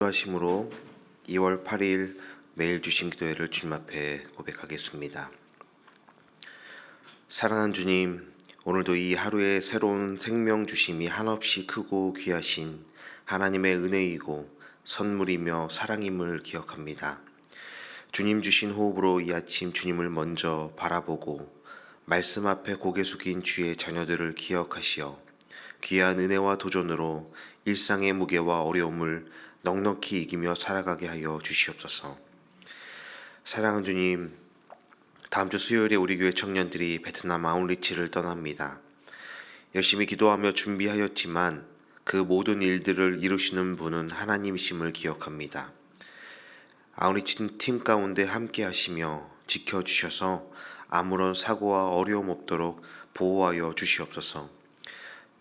하심으로 2월 8일 매일 주신 기도회를 주님 앞에 고백하겠습니다. 사랑하는 주님, 오늘도 이 하루에 새로운 생명 주심이 한없이 크고 귀하신 하나님의 은혜이고 선물이며 사랑임을 기억합니다. 주님 주신 호흡으로 이 아침 주님을 먼저 바라보고 말씀 앞에 고개 숙인 주의 자녀들을 기억하시어 귀한 은혜와 도전으로 일상의 무게와 어려움을 넉넉히 이기며 살아가게 하여 주시옵소서. 사랑하는 주님, 다음 주 수요일에 우리 교회 청년들이 베트남 아웃리치를 떠납니다. 열심히 기도하며 준비하였지만 그 모든 일들을 이루시는 분은 하나님이심을 기억합니다. 아웃리치 팀 가운데 함께 하시며 지켜주셔서 아무런 사고와 어려움 없도록 보호하여 주시옵소서.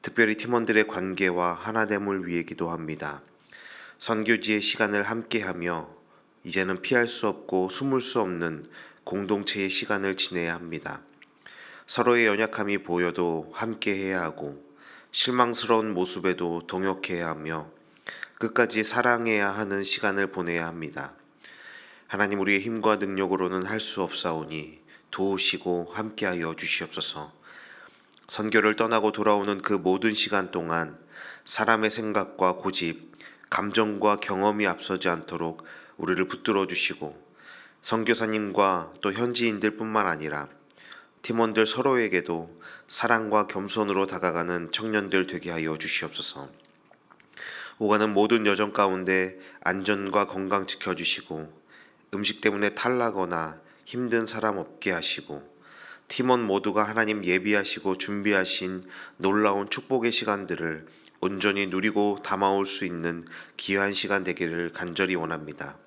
특별히 팀원들의 관계와 하나됨을 위해 기도합니다. 선교지의 시간을 함께하며 이제는 피할 수 없고 숨을 수 없는 공동체의 시간을 지내야 합니다. 서로의 연약함이 보여도 함께해야 하고 실망스러운 모습에도 동역해야 하며 끝까지 사랑해야 하는 시간을 보내야 합니다. 하나님, 우리의 힘과 능력으로는 할 수 없사오니 도우시고 함께하여 주시옵소서. 선교를 떠나고 돌아오는 그 모든 시간 동안 사람의 생각과 고집, 감정과 경험이 앞서지 않도록 우리를 붙들어 주시고 선교사님과 또 현지인들뿐만 아니라 팀원들 서로에게도 사랑과 겸손으로 다가가는 청년들 되게 하여 주시옵소서. 오가는 모든 여정 가운데 안전과 건강 지켜주시고 음식 때문에 탈나거나 힘든 사람 없게 하시고 팀원 모두가 하나님 예비하시고 준비하신 놀라운 축복의 시간들을 온전히 누리고 담아올 수 있는 귀한 시간 되기를 간절히 원합니다.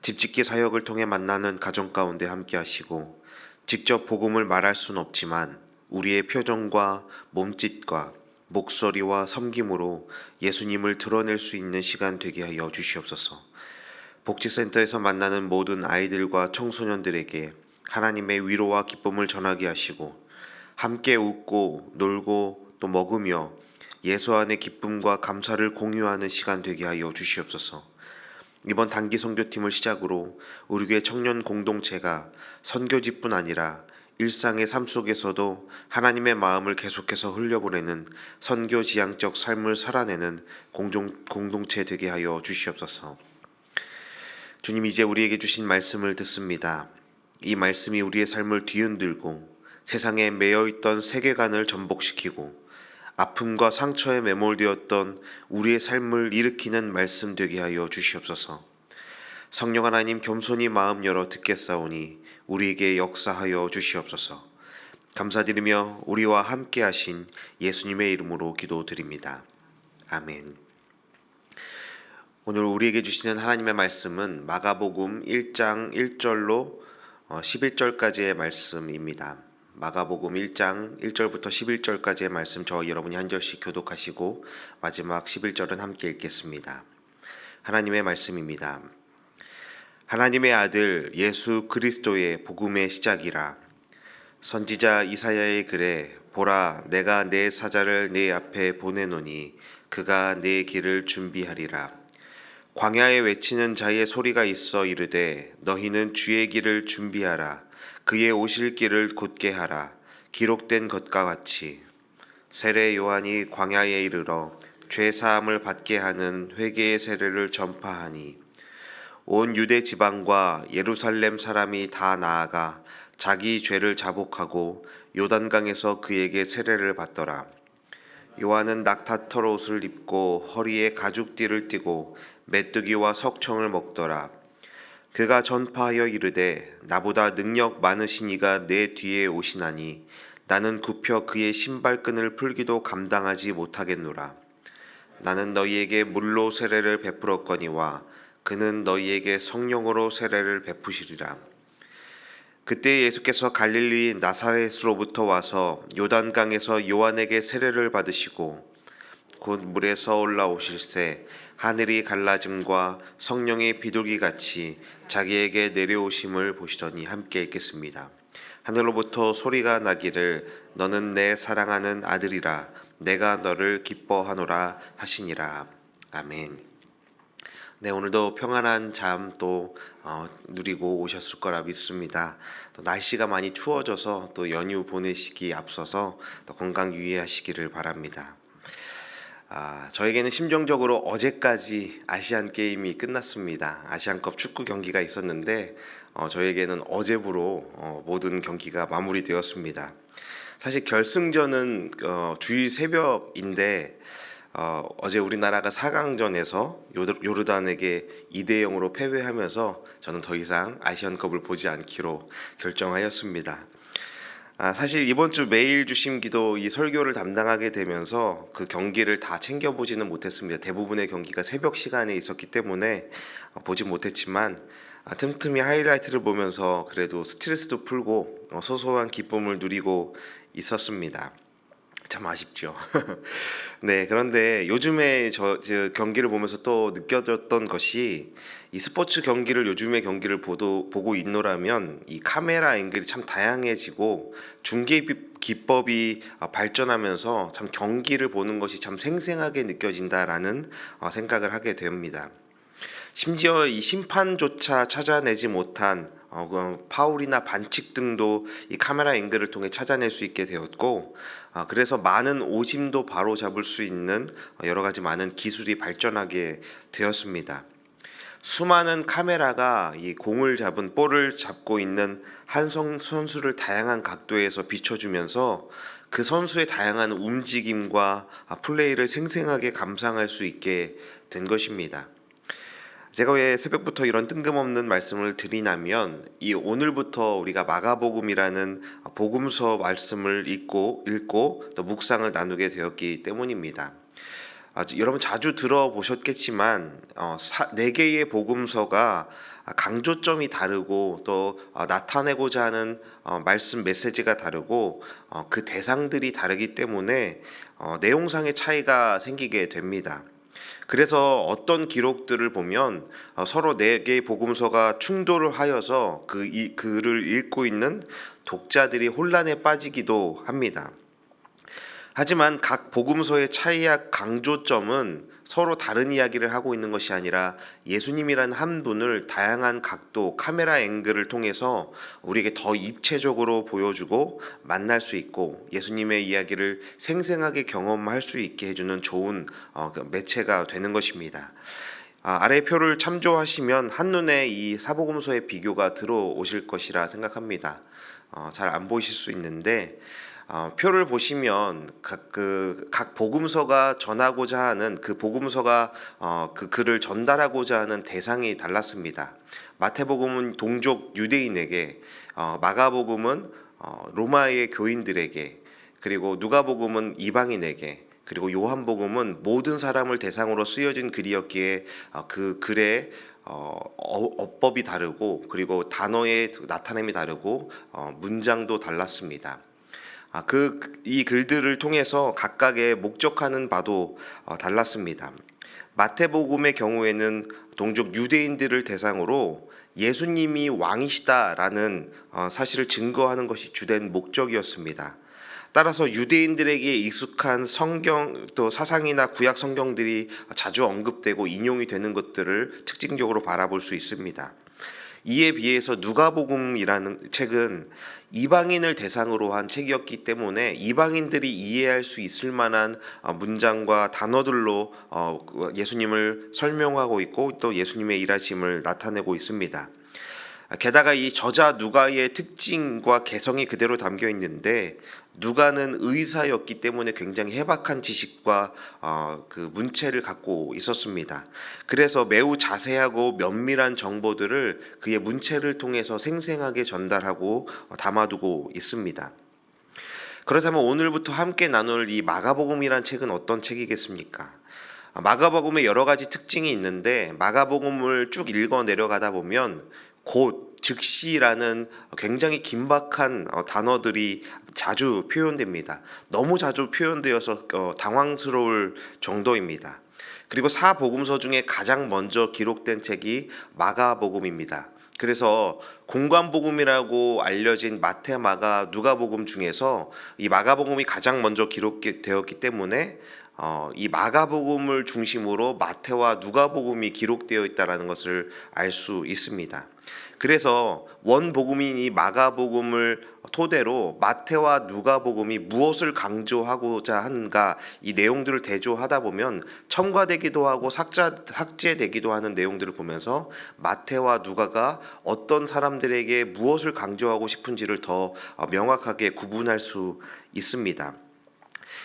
집짓기 사역을 통해 만나는 가정 가운데 함께 하시고 직접 복음을 말할 수는 없지만 우리의 표정과 몸짓과 목소리와 섬김으로 예수님을 드러낼 수 있는 시간 되게 하여 주시옵소서. 복지센터에서 만나는 모든 아이들과 청소년들에게 하나님의 위로와 기쁨을 전하게 하시고 함께 웃고 놀고 또 먹으며 예수 안의 기쁨과 감사를 공유하는 시간 되게 하여 주시옵소서. 이번 단기 선교팀을 시작으로 우리 교회 청년 공동체가 선교지뿐 아니라 일상의 삶 속에서도 하나님의 마음을 계속해서 흘려보내는 선교지향적 삶을 살아내는 공동체 되게 하여 주시옵소서. 주님, 이제 우리에게 주신 말씀을 듣습니다. 이 말씀이 우리의 삶을 뒤흔들고 세상에 매여있던 세계관을 전복시키고 아픔과 상처에 매몰되었던 우리의 삶을 일으키는 말씀 되게 하여 주시옵소서. 성령 하나님, 겸손히 마음 열어 듣겠사오니 우리에게 역사하여 주시옵소서. 감사드리며 우리와 함께 하신 예수님의 이름으로 기도드립니다. 아멘. 오늘 우리에게 주시는 하나님의 말씀은 마가복음 1장 1절로 11절까지의 말씀입니다. 마가복음 1장 1절부터 11절까지의 말씀, 저 여러분이 한 절씩 교독하시고 마지막 11절은 함께 읽겠습니다. 하나님의 말씀입니다. 하나님의 아들 예수 그리스도의 복음의 시작이라. 선지자 이사야의 글에 보라, 내가 내 사자를 내 앞에 보내노니 그가 내 길을 준비하리라. 광야에 외치는 자의 소리가 있어 이르되 너희는 주의 길을 준비하라. 그의 오실 길을 곧게 하라. 기록된 것과 같이 세례 요한이 광야에 이르러 죄 사함을 받게 하는 회개의 세례를 전파하니 온 유대 지방과 예루살렘 사람이 다 나아가 자기 죄를 자복하고 요단강에서 그에게 세례를 받더라. 요한은 낙타털 옷을 입고 허리에 가죽띠를 띠고 메뚜기와 석청을 먹더라. 그가 전파하여 이르되 나보다 능력 많으신 이가 내 뒤에 오시나니 나는 굽혀 그의 신발끈을 풀기도 감당하지 못하겠노라. 나는 너희에게 물로 세례를 베풀었거니와 그는 너희에게 성령으로 세례를 베푸시리라. 그때 예수께서 갈릴리 나사렛으로부터 와서 요단강에서 요한에게 세례를 받으시고 곧 물에서 올라오실새 하늘이 갈라짐과 성령의 비둘기 같이 자기에게 내려오심을 보시더니 함께 읽겠습니다. 하늘로부터 소리가 나기를 너는 내 사랑하는 아들이라 내가 너를 기뻐하노라 하시니라. 아멘. 네, 오늘도 평안한 잠 또 누리고 오셨을 거라 믿습니다. 또 날씨가 많이 추워져서 또 연휴 보내시기 앞서서 또 건강 유의하시기를 바랍니다. 저에게는 심정적으로 어제까지 아시안 게임이 끝났습니다. 아시안컵 축구 경기가 있었는데 저에게는 어제부로 모든 경기가 마무리되었습니다. 사실 결승전은 주일 새벽인데 어제 우리나라가 4강전에서 요르단에게 2대 0으로 패배하면서 저는 더 이상 아시안컵을 보지 않기로 결정하였습니다. 사실 이번 주 매일 주심 기도 이 설교를 담당하게 되면서 그 경기를 다 챙겨보지는 못했습니다. 대부분의 경기가 새벽 시간에 있었기 때문에 보지 못했지만 틈틈이 하이라이트를 보면서 그래도 스트레스도 풀고 소소한 기쁨을 누리고 있었습니다. 참 아쉽죠. 네, 그런데 요즘에 저 경기를 보면서 또 느껴졌던 것이 이 스포츠 경기를 요즘의 경기를 보고 있노라면 이 카메라 앵글이 참 다양해지고 중계 기법이 발전하면서 참 경기를 보는 것이 참 생생하게 느껴진다라는 생각을 하게 됩니다. 심지어 이 심판조차 찾아내지 못한 파울이나 반칙 등도 이 카메라 앵글을 통해 찾아낼 수 있게 되었고, 그래서 많은 오심도 바로 잡을 수 있는 여러 가지 많은 기술이 발전하게 되었습니다. 수많은 카메라가 이 공을 잡은 볼을 잡고 있는 한 선수를 다양한 각도에서 비춰주면서 그 선수의 다양한 움직임과 플레이를 생생하게 감상할 수 있게 된 것입니다. 제가 왜 새벽부터 이런 뜬금없는 말씀을 드리냐면 이 오늘부터 우리가 마가복음이라는 복음서 말씀을 읽고 또 묵상을 나누게 되었기 때문입니다. 여러분 자주 들어보셨겠지만 4개의 복음서가 강조점이 다르고 또 나타내고자 하는 말씀 메시지가 다르고 그 대상들이 다르기 때문에 내용상의 차이가 생기게 됩니다. 그래서 어떤 기록들을 보면 서로 4개의 복음서가 충돌을 하여서 이 글을 읽고 있는 독자들이 혼란에 빠지기도 합니다. 하지만 각 복음서의 차이와 강조점은 서로 다른 이야기를 하고 있는 것이 아니라 예수님이라는 한 분을 다양한 각도, 카메라 앵글을 통해서 우리에게 더 입체적으로 보여주고 만날 수 있고 예수님의 이야기를 생생하게 경험할 수 있게 해주는 좋은 매체가 되는 것입니다. 아래 표를 참조하시면 한눈에 이 사복음서의 비교가 들어오실 것이라 생각합니다. 잘 안 보이실 수 있는데 표를 보시면 각 복음서가 전하고자 하는 그 복음서가 그 글을 전달하고자 하는 대상이 달랐습니다. 마태복음은 동족 유대인에게, 마가복음은 로마의 교인들에게, 그리고 누가복음은 이방인에게, 그리고 요한복음은 모든 사람을 대상으로 쓰여진 글이었기에 그 글의 어법이 다르고 그리고 단어의 나타냄이 다르고 문장도 달랐습니다. 이 글들을 통해서 각각의 목적하는 바도 달랐습니다. 마태복음의 경우에는 동족 유대인들을 대상으로 예수님이 왕이시다라는 사실을 증거하는 것이 주된 목적이었습니다. 따라서 유대인들에게 익숙한 성경 또 사상이나 구약 성경들이 자주 언급되고 인용이 되는 것들을 특징적으로 바라볼 수 있습니다. 이에 비해서 누가복음이라는 책은 이방인을 대상으로 한 책이었기 때문에 이방인들이 이해할 수 있을 만한 문장과 단어들로 예수님을 설명하고 있고 또 예수님의 일하심을 나타내고 있습니다. 게다가 이 저자 누가의 특징과 개성이 그대로 담겨 있는데 누가는 의사였기 때문에 굉장히 해박한 지식과 그 문체를 갖고 있었습니다. 그래서 매우 자세하고 면밀한 정보들을 그의 문체를 통해서 생생하게 전달하고 담아두고 있습니다. 그렇다면 오늘부터 함께 나눌 이 마가복음이란 책은 어떤 책이겠습니까? 마가복음에 여러 가지 특징이 있는데 마가복음을 쭉 읽어 내려가다 보면 곧, 즉시라는 굉장히 긴박한 단어들이 자주 표현됩니다. 너무 자주 표현되어서 당황스러울 정도입니다. 그리고 사복음서 중에 가장 먼저 기록된 책이 마가복음입니다. 그래서 공관복음이라고 알려진 마태, 마가, 누가복음 중에서 이 마가복음이 가장 먼저 기록되었기 때문에 이 마가복음을 중심으로 마태와 누가복음이 기록되어 있다는 것을 알 수 있습니다. 그래서 원복음인 이 마가복음을 토대로 마태와 누가복음이 무엇을 강조하고자 하는가, 이 내용들을 대조하다 보면 첨가되기도 하고 삭제되기도 하는 내용들을 보면서 마태와 누가가 어떤 사람들에게 무엇을 강조하고 싶은지를 더 명확하게 구분할 수 있습니다.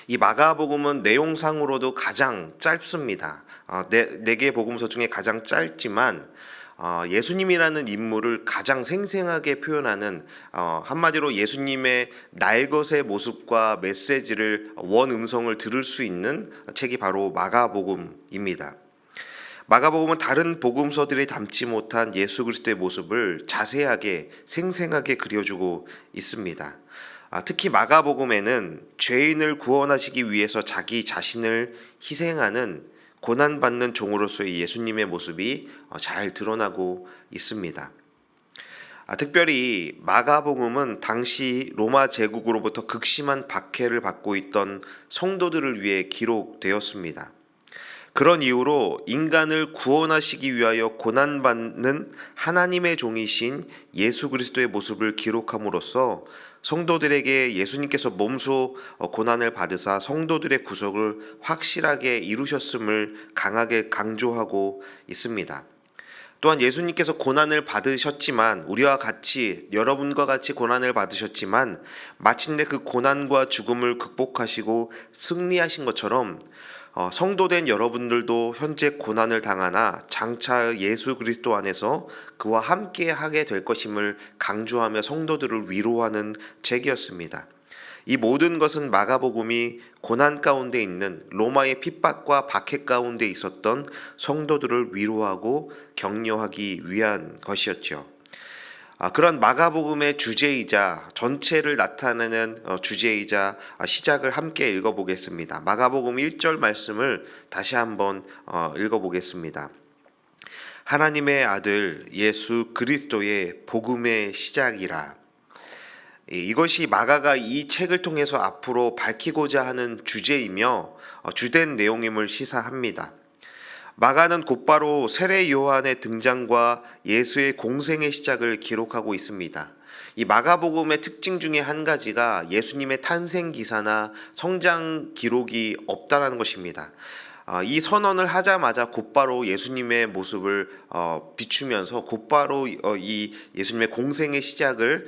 이 마가복음은 내용상으로도 가장 짧습니다. 네 개 복음서 중에 가장 짧지만 예수님이라는 인물을 가장 생생하게 표현하는, 한마디로 예수님의 날것의 모습과 메시지를 원음성을 들을 수 있는 책이 바로 마가복음입니다. 마가복음은 다른 복음서들이 담지 못한 예수 그리스도의 모습을 자세하게 생생하게 그려주고 있습니다. 특히 마가복음에는 죄인을 구원하시기 위해서 자기 자신을 희생하는 고난받는 종으로서의 예수님의 모습이 잘 드러나고 있습니다. 특별히 마가복음은 당시 로마 제국으로부터 극심한 박해를 받고 있던 성도들을 위해 기록되었습니다. 그런 이유로 인간을 구원하시기 위하여 고난받는 하나님의 종이신 예수 그리스도의 모습을 기록함으로써 성도들에게 예수님께서 몸소 고난을 받으사 성도들의 구속을 확실하게 이루셨음을 강하게 강조하고 있습니다. 또한 예수님께서 고난을 받으셨지만, 우리와 같이, 여러분과 같이 고난을 받으셨지만 마침내 그 고난과 죽음을 극복하시고 승리하신 것처럼 성도된 여러분들도 현재 고난을 당하나 장차 예수 그리스도 안에서 그와 함께 하게 될 것임을 강조하며 성도들을 위로하는 책이었습니다. 이 모든 것은 마가복음이 고난 가운데 있는 로마의 핍박과 박해 가운데 있었던 성도들을 위로하고 격려하기 위한 것이었죠. 그런 마가복음의 주제이자 전체를 나타내는 주제이자 시작을 함께 읽어보겠습니다. 마가복음 1절 말씀을 다시 한번 읽어보겠습니다. 하나님의 아들 예수 그리스도의 복음의 시작이라. 이것이 마가가 이 책을 통해서 앞으로 밝히고자 하는 주제이며 주된 내용임을 시사합니다. 마가는 곧바로 세례 요한의 등장과 예수의 공생의 시작을 기록하고 있습니다. 이 마가복음의 특징 중에 한 가지가 예수님의 탄생 기사나 성장 기록이 없다라는 것입니다. 이 선언을 하자마자 곧바로 예수님의 모습을 비추면서 곧바로 이 예수님의 공생의 시작을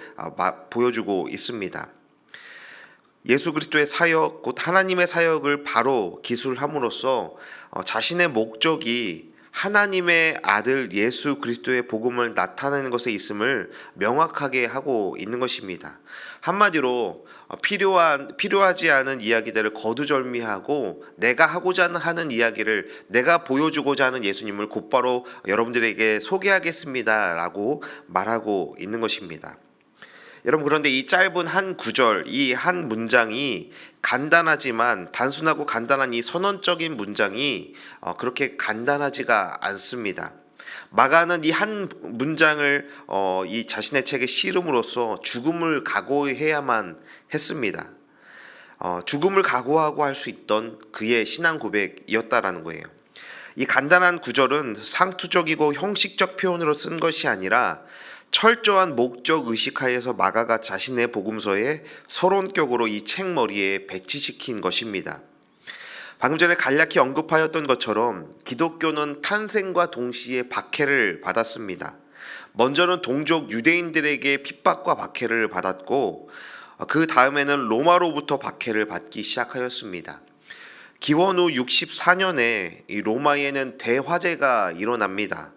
보여주고 있습니다. 예수 그리스도의 사역, 곧 하나님의 사역을 바로 기술함으로써 자신의 목적이 하나님의 아들 예수 그리스도의 복음을 나타내는 것에 있음을 명확하게 하고 있는 것입니다. 한마디로 필요하지 않은 이야기들을 거두절미하고 내가 하고자 하는 이야기를, 내가 보여주고자 하는 예수님을 곧바로 여러분들에게 소개하겠습니다라고 말하고 있는 것입니다. 여러분, 그런데 이 짧은 한 구절, 이 한 문장이 간단하지만, 단순하고 간단한 이 선언적인 문장이 그렇게 간단하지가 않습니다. 마가는 이 한 문장을 이 자신의 책에 실음으로써 죽음을 각오해야만 했습니다. 죽음을 각오하고 할 수 있던 그의 신앙 고백이었다라는 거예요. 이 간단한 구절은 상투적이고 형식적 표현으로 쓴 것이 아니라 철저한 목적 의식하에서 마가가 자신의 복음서에 서론격으로 이 책머리에 배치시킨 것입니다. 방금 전에 간략히 언급하였던 것처럼 기독교는 탄생과 동시에 박해를 받았습니다. 먼저는 동족 유대인들에게 핍박과 박해를 받았고, 그 다음에는 로마로부터 박해를 받기 시작하였습니다. 기원 후 64년에 이 로마에는 대화재가 일어납니다.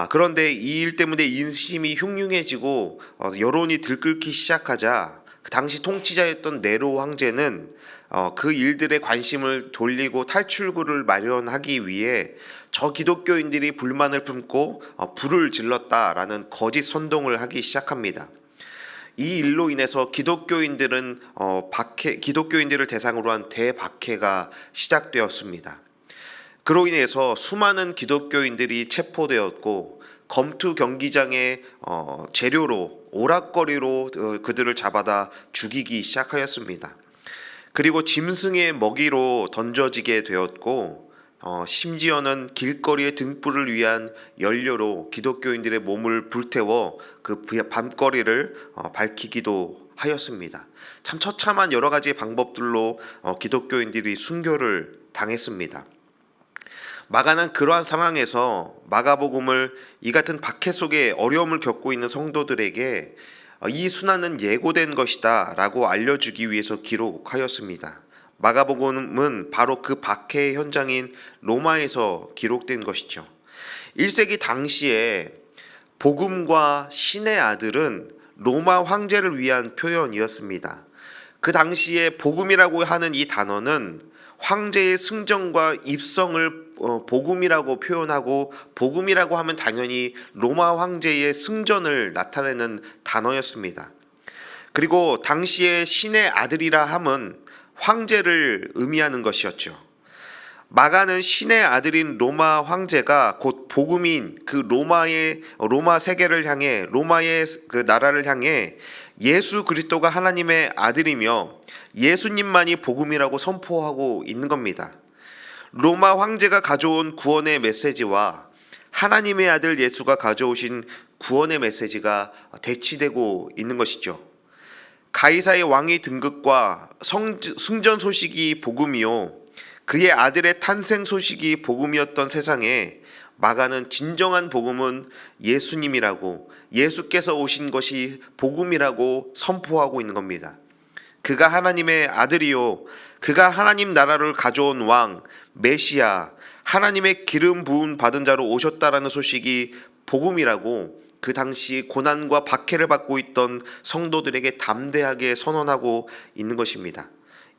그런데 이 일 때문에 인심이 흉흉해지고 여론이 들끓기 시작하자 그 당시 통치자였던 네로 황제는 그 일들에 관심을 돌리고 탈출구를 마련하기 위해 저 기독교인들이 불만을 품고 불을 질렀다라는 거짓 선동을 하기 시작합니다. 이 일로 인해서 기독교인들을 대상으로 한 대박해가 시작되었습니다. 그로 인해서 수많은 기독교인들이 체포되었고 검투 경기장의 재료로 오락거리로 그들을 잡아다 죽이기 시작하였습니다. 그리고 짐승의 먹이로 던져지게 되었고 심지어는 길거리의 등불을 위한 연료로 기독교인들의 몸을 불태워 그 밤거리를 밝히기도 하였습니다. 참 처참한 여러 가지 방법들로 기독교인들이 순교를 당했습니다. 마가는 그러한 상황에서 마가복음을 이 같은 박해 속에 어려움을 겪고 있는 성도들에게 이 순환은 예고된 것이다 라고 알려주기 위해서 기록하였습니다. 마가복음은 바로 그 박해의 현장인 로마에서 기록된 것이죠. 1세기 당시에 복음과 신의 아들은 로마 황제를 위한 표현이었습니다. 그 당시에 복음이라고 하는 이 단어는 황제의 승정과 입성을 복음이라고 표현하고, 복음이라고 하면 당연히 로마 황제의 승전을 나타내는 단어였습니다. 그리고 당시에 신의 아들이라 함은 황제를 의미하는 것이었죠. 마가는 신의 아들인 로마 황제가 곧 복음인 그 로마 세계를 향해, 로마의 그 나라를 향해 예수 그리스도가 하나님의 아들이며 예수님만이 복음이라고 선포하고 있는 겁니다. 로마 황제가 가져온 구원의 메시지와 하나님의 아들 예수가 가져오신 구원의 메시지가 대치되고 있는 것이죠. 가이사의 왕위 등극과 승전 소식이 복음이요, 그의 아들의 탄생 소식이 복음이었던 세상에 마가는 진정한 복음은 예수님이라고, 예수께서 오신 것이 복음이라고 선포하고 있는 겁니다. 그가 하나님의 아들이요, 그가 하나님 나라를 가져온 왕, 메시아, 하나님의 기름 부음 받은 자로 오셨다라는 소식이 복음이라고 그 당시 고난과 박해를 받고 있던 성도들에게 담대하게 선언하고 있는 것입니다.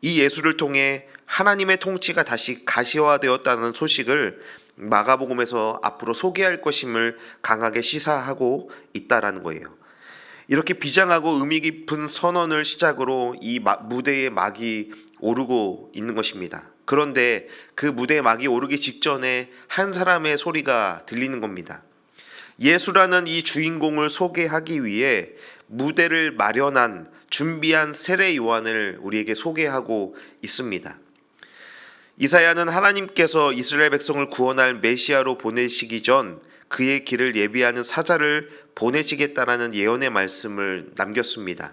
이 예수를 통해 하나님의 통치가 다시 가시화되었다는 소식을 마가복음에서 앞으로 소개할 것임을 강하게 시사하고 있다라는 거예요. 이렇게 비장하고 의미 깊은 선언을 시작으로 이 무대에 막이 오르고 있는 것입니다. 그런데 그 무대에 막이 오르기 직전에 한 사람의 소리가 들리는 겁니다. 예수라는 이 주인공을 소개하기 위해 무대를 마련한, 준비한 세례 요한을 우리에게 소개하고 있습니다. 이사야는 하나님께서 이스라엘 백성을 구원할 메시아로 보내시기 전 그의 길을 예비하는 사자를 보내시겠다라는 예언의 말씀을 남겼습니다.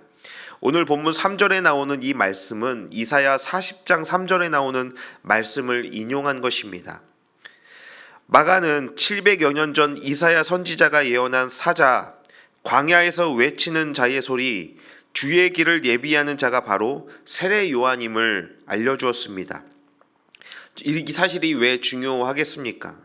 오늘 본문 3절에 나오는 이 말씀은 이사야 40장 3절에 나오는 말씀을 인용한 것입니다. 마가는 700여 년 전 이사야 선지자가 예언한 사자, 광야에서 외치는 자의 소리, 주의 길을 예비하는 자가 바로 세례 요한임을 알려주었습니다. 이 사실이 왜 중요하겠습니까?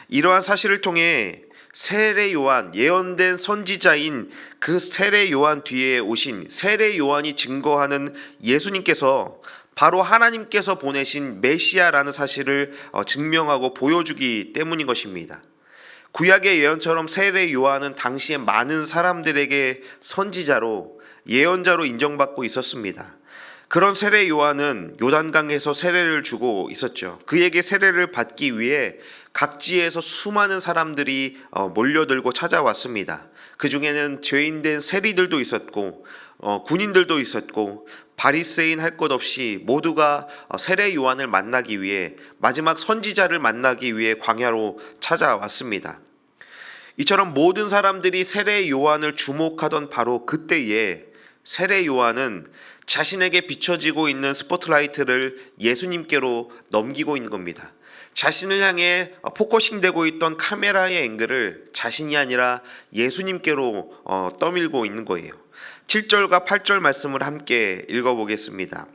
이러한 사실을 통해 세례 요한, 예언된 선지자인 그 세례 요한 뒤에 오신 세례 요한이 증거하는 예수님께서 바로 하나님께서 보내신 메시아라는 사실을 증명하고 보여주기 때문인 것입니다. 구약의 예언처럼 세례 요한은 당시에 많은 사람들에게 선지자로, 예언자로 인정받고 있었습니다. 그런 세례 요한은 요단강에서 세례를 주고 있었죠. 그에게 세례를 받기 위해 각지에서 수많은 사람들이 몰려들고 찾아왔습니다. 그 중에는 죄인된 세리들도 있었고 군인들도 있었고 바리새인 할 것 없이 모두가 세례 요한을 만나기 위해, 마지막 선지자를 만나기 위해 광야로 찾아왔습니다. 이처럼 모든 사람들이 세례 요한을 주목하던 바로 그때에 세례 요한은 자신에게 비춰지고 있는 스포트라이트를 예수님께로 넘기고 있는 겁니다. 자신을 향해 포커싱되고 있던 카메라의 앵글을 자신이 아니라 예수님께로 떠밀고 있는 거예요. 7절과 8절 말씀을 함께 읽어보겠습니다.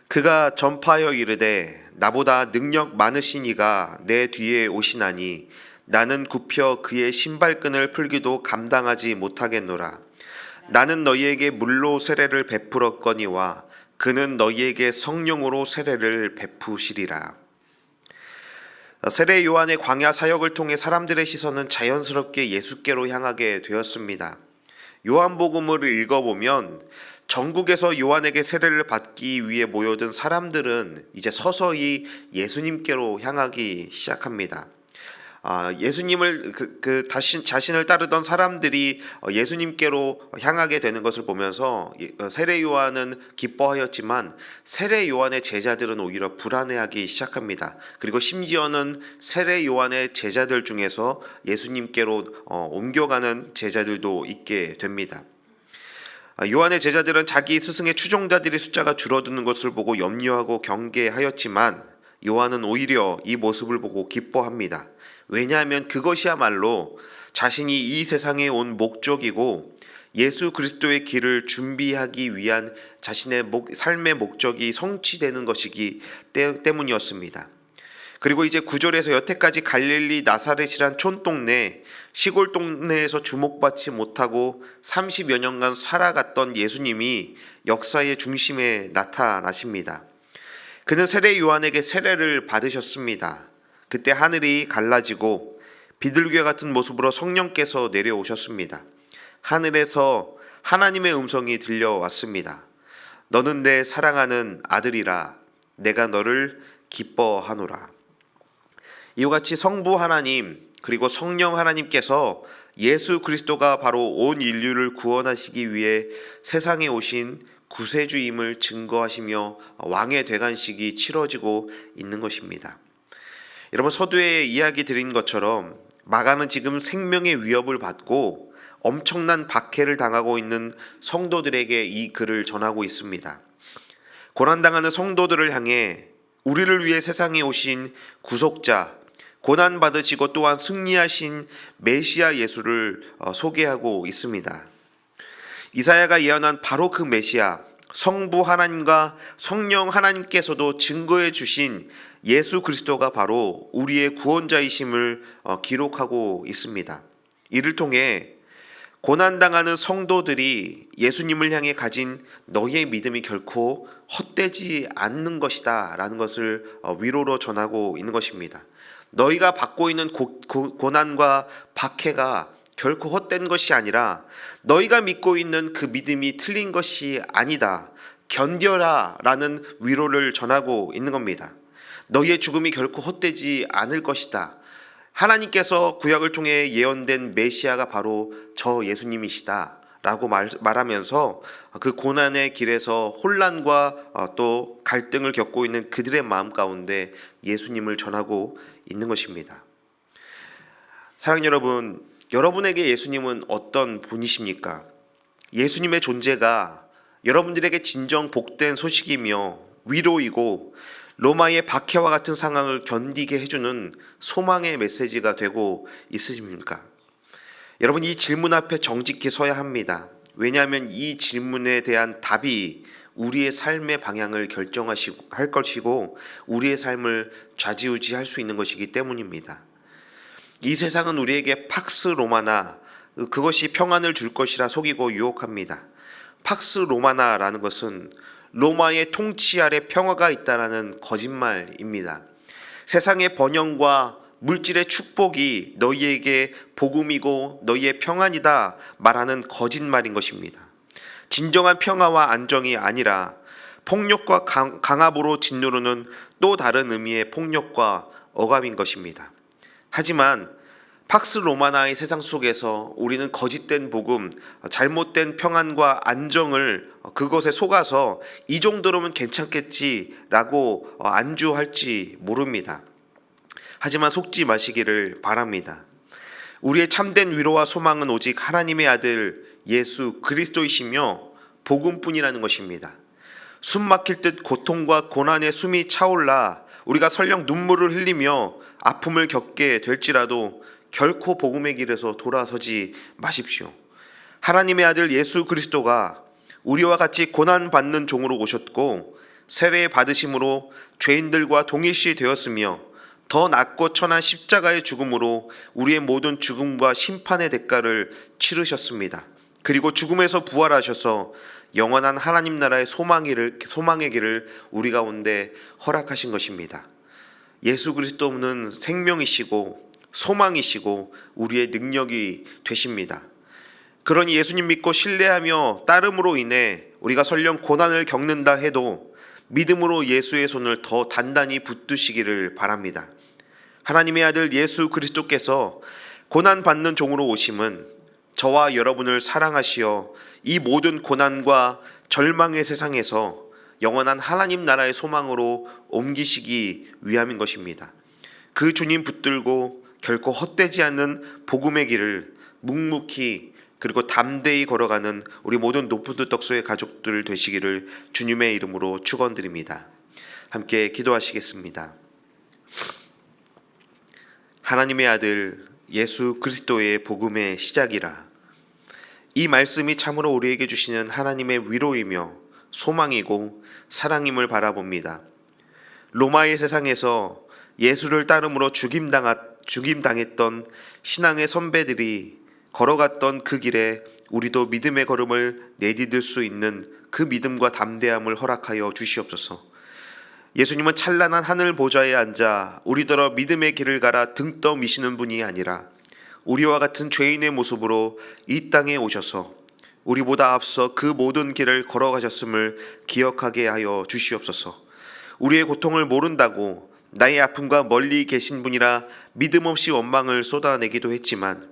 그가 전파하여 이르되 나보다 능력 많으신 이가 내 뒤에 오시나니 나는 굽혀 그의 신발끈을 풀기도 감당하지 못하겠노라. 나는 너희에게 물로 세례를 베풀었거니와 그는 너희에게 성령으로 세례를 베푸시리라. 세례 요한의 광야 사역을 통해 사람들의 시선은 자연스럽게 예수께로 향하게 되었습니다. 요한복음을 읽어보면 전국에서 요한에게 세례를 받기 위해 모여든 사람들은 이제 서서히 예수님께로 향하기 시작합니다. 예수님을 자신을 따르던 사람들이 예수님께로 향하게 되는 것을 보면서 세례 요한은 기뻐하였지만 세례 요한의 제자들은 오히려 불안해하기 시작합니다. 그리고 심지어는 세례 요한의 제자들 중에서 예수님께로 옮겨가는 제자들도 있게 됩니다. 요한의 제자들은 자기 스승의 추종자들의 숫자가 줄어드는 것을 보고 염려하고 경계하였지만 요한은 오히려 이 모습을 보고 기뻐합니다. 왜냐하면 그것이야말로 자신이 이 세상에 온 목적이고 예수 그리스도의 길을 준비하기 위한 자신의 삶의 목적이 성취되는 것이기 때문이었습니다. 그리고 이제 9절에서 여태까지 갈릴리 나사렛이란 촌동네 시골 동네에서 주목받지 못하고 30여 년간 살아갔던 예수님이 역사의 중심에 나타나십니다. 그는 세례 요한에게 세례를 받으셨습니다. 그때 하늘이 갈라지고 비둘기와 같은 모습으로 성령께서 내려오셨습니다. 하늘에서 하나님의 음성이 들려왔습니다. 너는 내 사랑하는 아들이라 내가 너를 기뻐하노라. 이와 같이 성부 하나님 그리고 성령 하나님께서 예수 그리스도가 바로 온 인류를 구원하시기 위해 세상에 오신 구세주임을 증거하시며 왕의 대관식이 치러지고 있는 것입니다. 여러분, 서두에 이야기 드린 것처럼 마가는 지금 생명의 위협을 받고 엄청난 박해를 당하고 있는 성도들에게 이 글을 전하고 있습니다. 고난당하는 성도들을 향해 우리를 위해 세상에 오신 구속자, 고난받으시고 또한 승리하신 메시아 예수를 소개하고 있습니다. 이사야가 예언한 바로 그 메시아, 성부 하나님과 성령 하나님께서도 증거해 주신 예수 그리스도가 바로 우리의 구원자이심을 기록하고 있습니다. 이를 통해 고난당하는 성도들이 예수님을 향해 가진 너희의 믿음이 결코 헛되지 않는 것이다 라는 것을 위로로 전하고 있는 것입니다. 너희가 받고 있는 고난과 박해가 결코 헛된 것이 아니라 너희가 믿고 있는 그 믿음이 틀린 것이 아니다. 견뎌라 라는 위로를 전하고 있는 겁니다. 너희의 죽음이 결코 헛되지 않을 것이다. 하나님께서 구약을 통해 예언된 메시아가 바로 저 예수님이시다 라고 말하면서 그 고난의 길에서 혼란과 또 갈등을 겪고 있는 그들의 마음 가운데 예수님을 전하고 있는 것입니다. 사랑하는 여러분, 여러분에게 예수님은 어떤 분이십니까? 예수님의 존재가 여러분들에게 진정 복된 소식이며 위로이고 로마의 박해와 같은 상황을 견디게 해주는 소망의 메시지가 되고 있으십니까? 여러분, 이 질문 앞에 정직히 서야 합니다. 왜냐하면 이 질문에 대한 답이 우리의 삶의 방향을 결정할 것이고 우리의 삶을 좌지우지할 수 있는 것이기 때문입니다. 이 세상은 우리에게 팍스 로마나, 그것이 평안을 줄 것이라 속이고 유혹합니다. 팍스 로마나라는 것은 로마의 통치 아래 평화가 있다라는 거짓말입니다. 세상의 번영과 물질의 축복이 너희에게 복음이고 너희의 평안이다 말하는 거짓말인 것입니다. 진정한 평화와 안정이 아니라 폭력과 강압으로 짓누르는 또 다른 의미의 폭력과 억압인 것입니다. 하지만 팍스 로마나의 세상 속에서 우리는 거짓된 복음, 잘못된 평안과 안정을 그것에 속아서 이 정도로면 괜찮겠지라고 안주할지 모릅니다. 하지만 속지 마시기를 바랍니다. 우리의 참된 위로와 소망은 오직 하나님의 아들 예수 그리스도이시며 복음뿐이라는 것입니다. 숨 막힐 듯 고통과 고난의 숨이 차올라 우리가 설령 눈물을 흘리며 아픔을 겪게 될지라도 결코 복음의 길에서 돌아서지 마십시오. 하나님의 아들 예수 그리스도가 우리와 같이 고난받는 종으로 오셨고 세례 받으심으로 죄인들과 동일시 되었으며 더 낮고 천한 십자가의 죽음으로 우리의 모든 죽음과 심판의 대가를 치르셨습니다. 그리고 죽음에서 부활하셔서 영원한 하나님 나라의 소망의 길을 우리 가운데 허락하신 것입니다. 예수 그리스도는 생명이시고 소망이시고 우리의 능력이 되십니다. 그러니 예수님 믿고 신뢰하며 따름으로 인해 우리가 설령 고난을 겪는다 해도 믿음으로 예수의 손을 더 단단히 붙드시기를 바랍니다. 하나님의 아들 예수 그리스도께서 고난받는 종으로 오심은 저와 여러분을 사랑하시어 이 모든 고난과 절망의 세상에서 영원한 하나님 나라의 소망으로 옮기시기 위함인 것입니다. 그 주님 붙들고 결코 헛되지 않는 복음의 길을 묵묵히 그리고 담대히 걸어가는 우리 모든 높은 뜻 덕소의 가족들 되시기를 주님의 이름으로 축원드립니다. 함께 기도하시겠습니다. 하나님의 아들 예수 그리스도의 복음의 시작이라. 이 말씀이 참으로 우리에게 주시는 하나님의 위로이며 소망이고 사랑임을 바라봅니다. 로마의 세상에서 예수를 따름으로 죽임당했던 신앙의 선배들이 걸어갔던 그 길에 우리도 믿음의 걸음을 내디딜 수 있는 그 믿음과 담대함을 허락하여 주시옵소서. 예수님은 찬란한 하늘 보좌에 앉아 우리더러 믿음의 길을 가라 등 떠미시는 분이 아니라 우리와 같은 죄인의 모습으로 이 땅에 오셔서 우리보다 앞서 그 모든 길을 걸어가셨음을 기억하게 하여 주시옵소서. 우리의 고통을 모른다고 나의 아픔과 멀리 계신 분이라 믿음 없이 원망을 쏟아내기도 했지만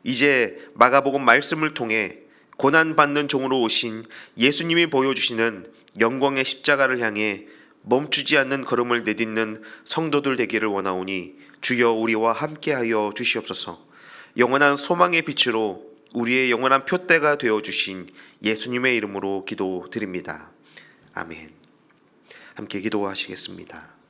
이제 마가복음 말씀을 통해 고난받는 종으로 오신 예수님이 보여주시는 영광의 십자가를 향해 멈추지 않는 걸음을 내딛는 성도들 되기를 원하오니 주여 우리와 함께하여 주시옵소서. 영원한 소망의 빛으로 우리의 영원한 표대가 되어주신 예수님의 이름으로 기도드립니다. 아멘. 함께 기도하시겠습니다.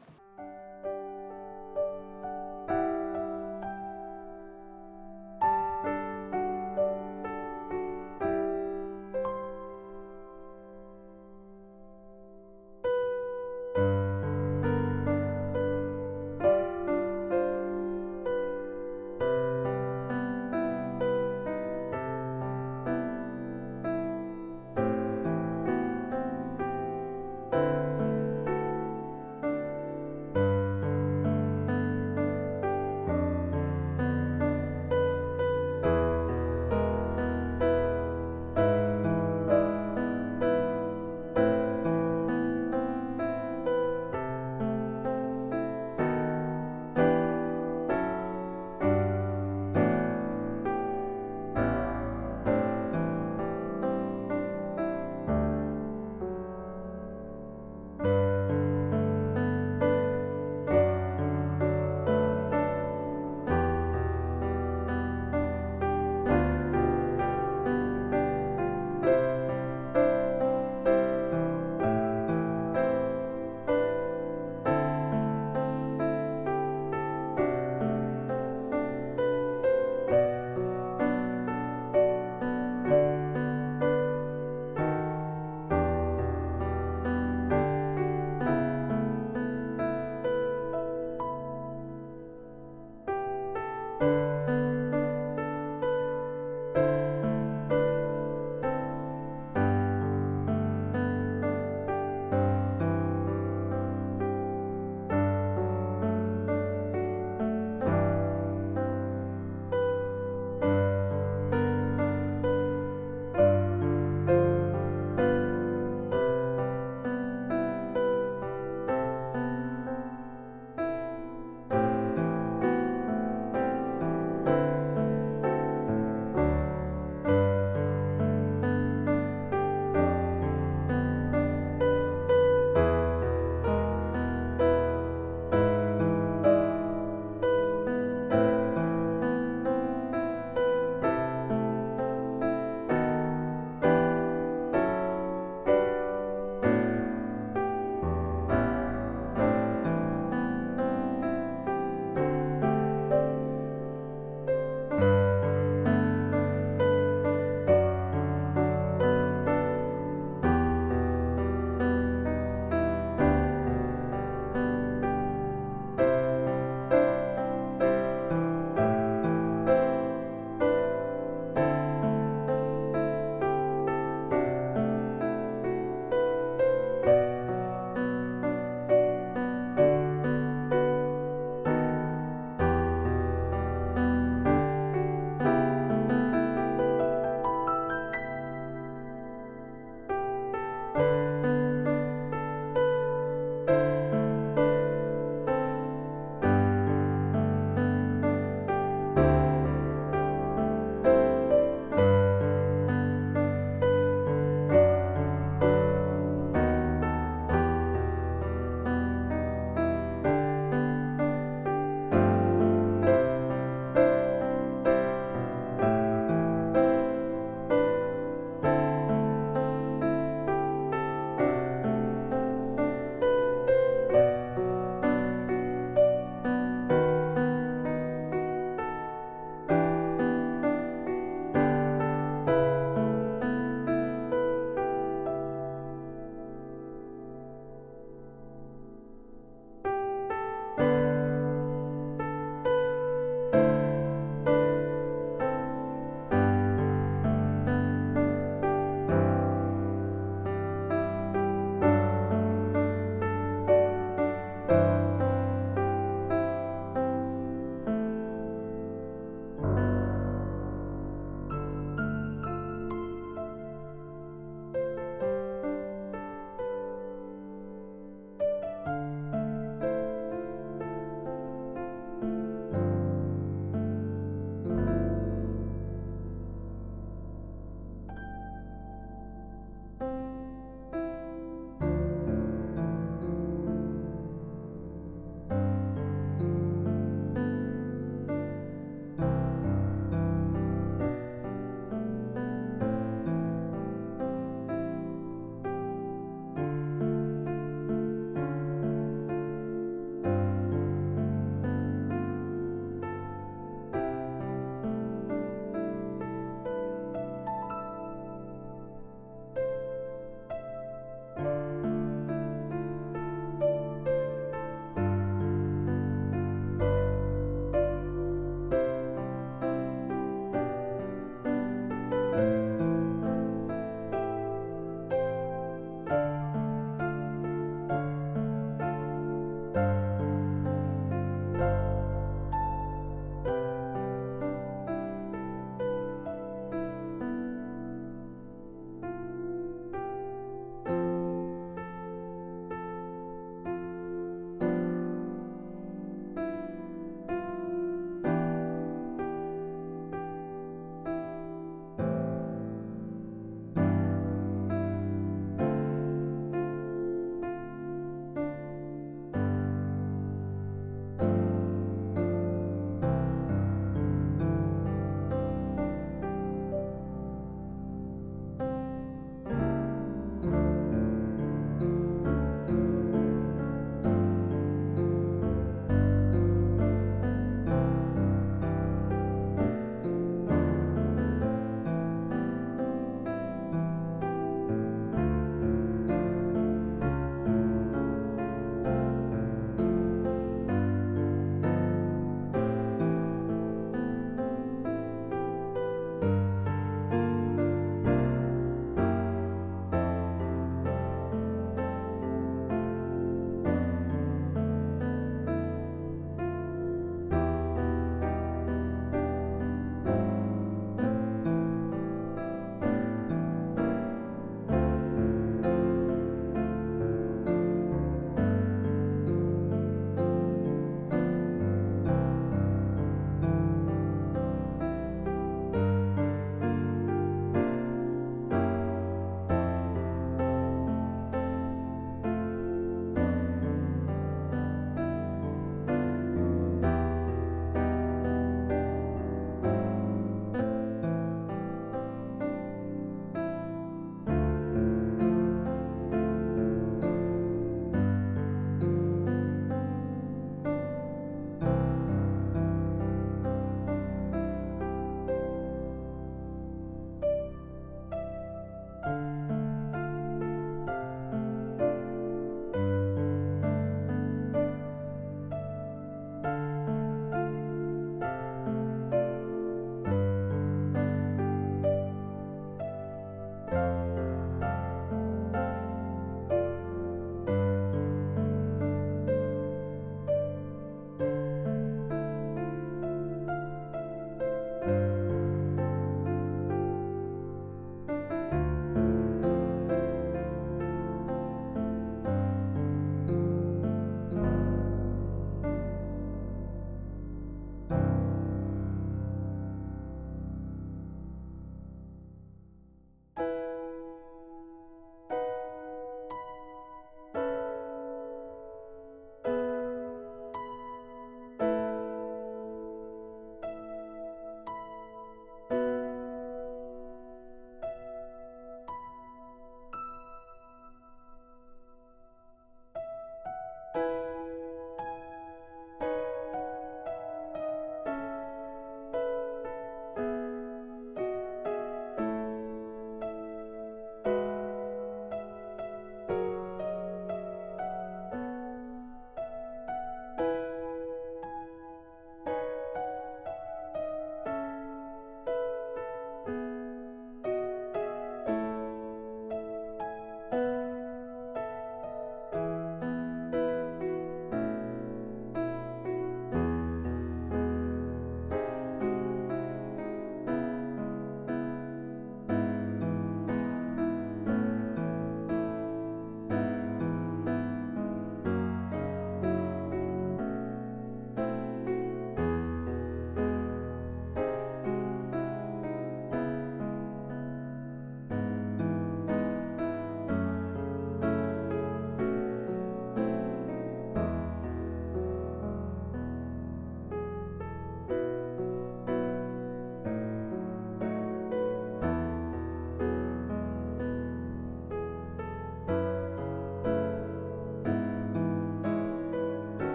주옵소서.